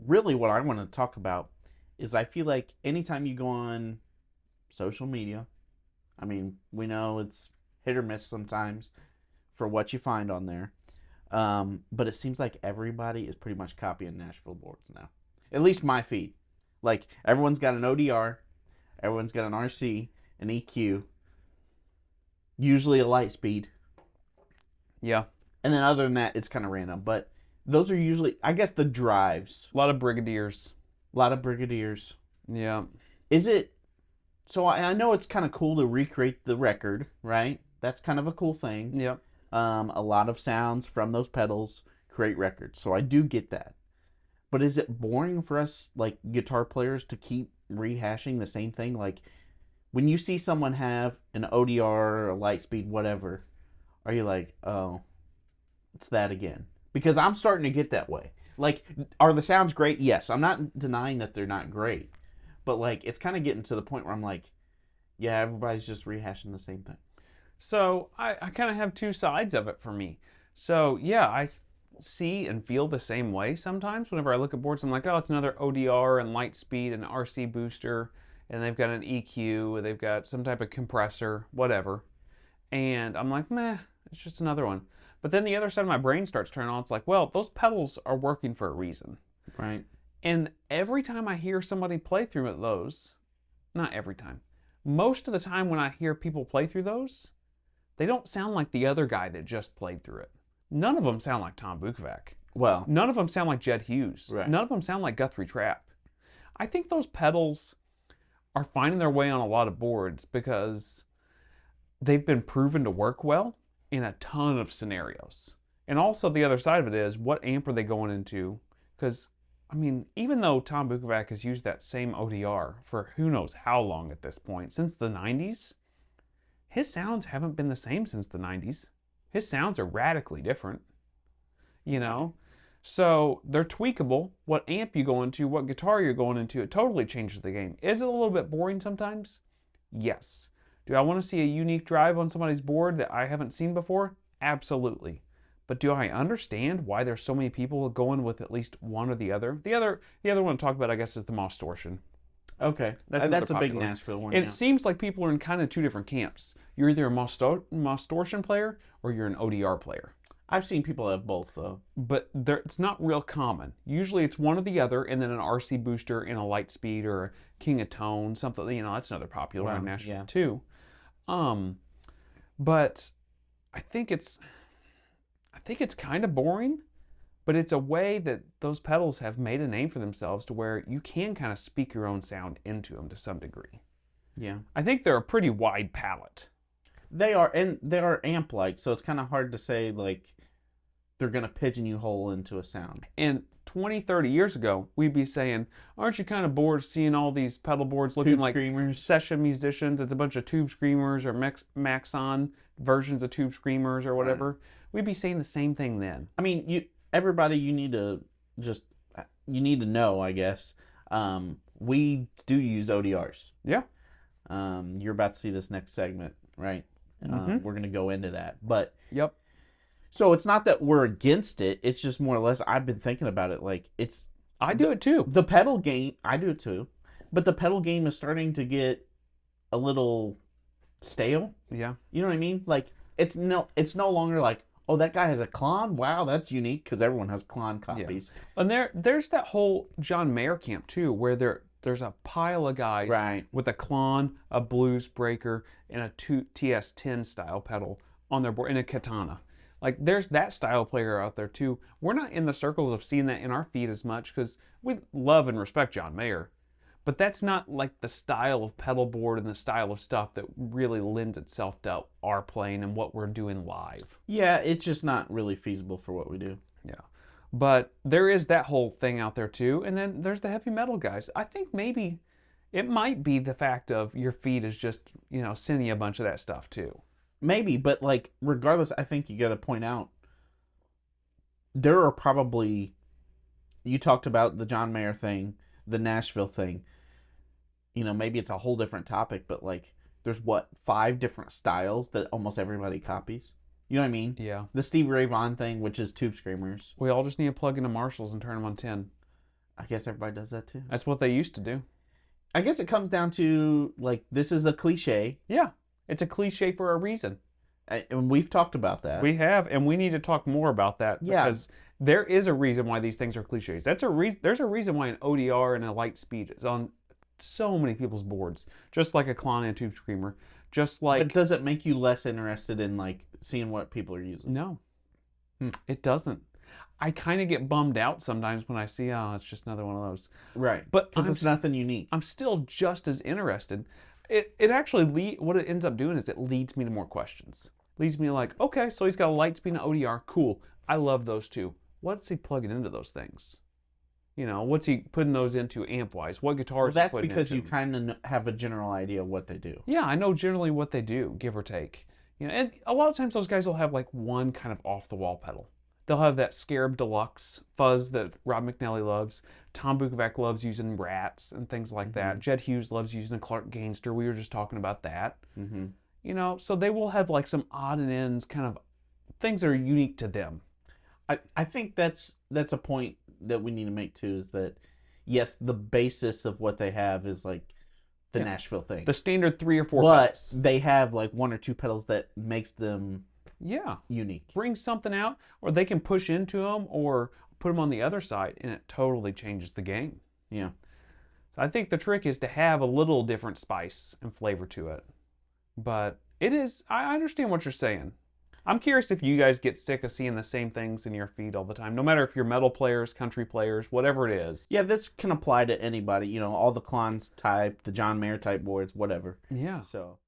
really what I want to talk about is I feel like anytime you go on social media, I mean, we know it's hit or miss sometimes for what you find on there. But it seems like everybody is pretty much copying Nashville boards now. At least my feed. Like, everyone's got an ODR, everyone's got an RC, an EQ, usually a light speed. Yeah. And then other than that, it's kind of random. But those are usually, I guess, the drives. A lot of Brigadiers. A lot of Brigadiers. Yeah. Is it... So I know it's kind of cool to recreate the record, right? That's kind of a cool thing. Yep. A lot of sounds from those pedals create records. So I do get that. But is it boring for us, like, guitar players to keep rehashing the same thing? Like, when you see someone have an ODR or a Lightspeed, whatever, are you like, oh, it's that again? Because I'm starting to get that way. Like, are the sounds great? Yes. I'm not denying that they're not great. But, like, it's kind of getting to the point where I'm like, yeah, everybody's just rehashing the same thing. So I kind of have two sides of it for me. So, yeah, I see and feel the same way sometimes. Whenever I look at boards, I'm like, oh, it's another ODR and Lightspeed and RC booster. And they've got an EQ, they've got some type of compressor, whatever. And I'm like, meh, it's just another one. But then the other side of my brain starts turning on. It's like, well, those pedals are working for a reason. Right. And every time I hear somebody play through those, not every time, most of the time when I hear people play through those, they don't sound like the other guy that just played through it. None of them sound like Tom Bukovac. Well. None of them sound like Jed Hughes. Right. None of them sound like Guthrie Trapp. I think those pedals are finding their way on a lot of boards because they've been proven to work well in a ton of scenarios. And also the other side of it is, what amp are they going into? Because, I mean, even though Tom Bukovac has used that same ODR for who knows how long at this point, since the 90s, his sounds haven't been the same since the 90s. His sounds are radically different, you know? So they're tweakable. What amp you go into, what guitar you're going into, it totally changes the game. Is it a little bit boring sometimes? Yes. Do I want to see a unique drive on somebody's board that I haven't seen before? Absolutely. But do I understand why there's so many people going with at least one or the other? The other one to talk about, I guess, is the Mostortion. Okay. That's a big Nashville one. And it seems like people are in kind of two different camps. You're either a Mostortion player or you're an ODR player. I've seen people have both, though. But it's not real common. Usually it's one or the other, and then an RC booster in a Lightspeed or a King of Tone, something, you know, that's another popular in Nashville too. But I think it's kind of boring, but it's a way that those pedals have made a name for themselves to where you can kind of speak your own sound into them to some degree. Yeah. I think they're a pretty wide palette. They are, and they are amp-like, so it's kind of hard to say, like, they're going to pigeonhole into a sound. And 20, 30 years ago, we'd be saying, aren't you kind of bored seeing all these pedal boards looking like session musicians? It's a bunch of Tube Screamers or Maxon versions of Tube Screamers or whatever. Right. We'd be saying the same thing then. I mean, you need to know, I guess. We do use ODRs. Yeah. You're about to see this next segment, right? We're going to go into that. But yep. So it's not that we're against it. It's just more or less I've been thinking about it. Like, I do it too. The pedal game, I do it too. But the pedal game is starting to get a little stale. Yeah. You know what I mean? Like, it's no longer like, oh, that guy has a Klon? Wow, that's unique, because everyone has Klon copies. Yeah. And there's that whole John Mayer camp too, where there's a pile of guys with a Klon, a Blues Breaker, and a TS10 style pedal on their board, and a Katana. Like, there's that style player out there too. We're not in the circles of seeing that in our feed as much because we love and respect John Mayer. But that's not like the style of pedalboard and the style of stuff that really lends itself to our playing and what we're doing live. Yeah, it's just not really feasible for what we do. Yeah. But there is that whole thing out there too. And then there's the heavy metal guys. I think maybe it might be the fact of your feed is just, you know, sending you a bunch of that stuff too. Maybe, but like, regardless, I think you got to point out, there are probably, you talked about the John Mayer thing, the Nashville thing. You know, maybe it's a whole different topic, but like, there's 5 different styles that almost everybody copies. You know what I mean? Yeah. The Stevie Ray Vaughan thing, which is Tube Screamers. We all just need to plug into Marshalls and turn them on 10. I guess everybody does that too. That's what they used to do. I guess it comes down to, like, this is a cliche. Yeah, it's a cliche for a reason. And we've talked about that. We have, and we need to talk more about that because there is a reason why these things are cliches. There's a reason why an ODR and a light speed is on so many people's boards, just like a Klon and a Tube Screamer, just like. But does it make you less interested in, like, seeing what people are using? No, it doesn't. I kind of get bummed out sometimes when I see, oh, it's just another one of those. Right. But because it's nothing unique. I'm still just as interested. It actually, what it ends up doing is it leads me to more questions. Leads me to like, okay, so he's got a light speed and an ODR. Cool. I love those two. What's he plugging into those things? You know, what's he putting those into amp-wise? What guitars? Well, that's because you kind of have a general idea of what they do. Yeah, I know generally what they do, give or take. You know, and a lot of times those guys will have like one kind of off-the-wall pedal. They'll have that Scarab Deluxe fuzz that Rob McNally loves. Tom Bukovac loves using Rats and things like that. Jed Hughes loves using a Clark Gainster. We were just talking about that. You know, so they will have like some odd and ends kind of things that are unique to them. I think that's a point that we need to make too, is that, yes, the basis of what they have is like the Nashville thing. The standard 3 or 4 but pedals. They have like 1 or 2 pedals that makes them unique. Bring something out, or they can push into them or put them on the other side, and it totally changes the game. Yeah. So I think the trick is to have a little different spice and flavor to it. But it is, I understand what you're saying. I'm curious if you guys get sick of seeing the same things in your feed all the time, no matter if you're metal players, country players, whatever it is. Yeah, this can apply to anybody, you know, all the Klons type, the John Mayer type boards, whatever. Yeah. So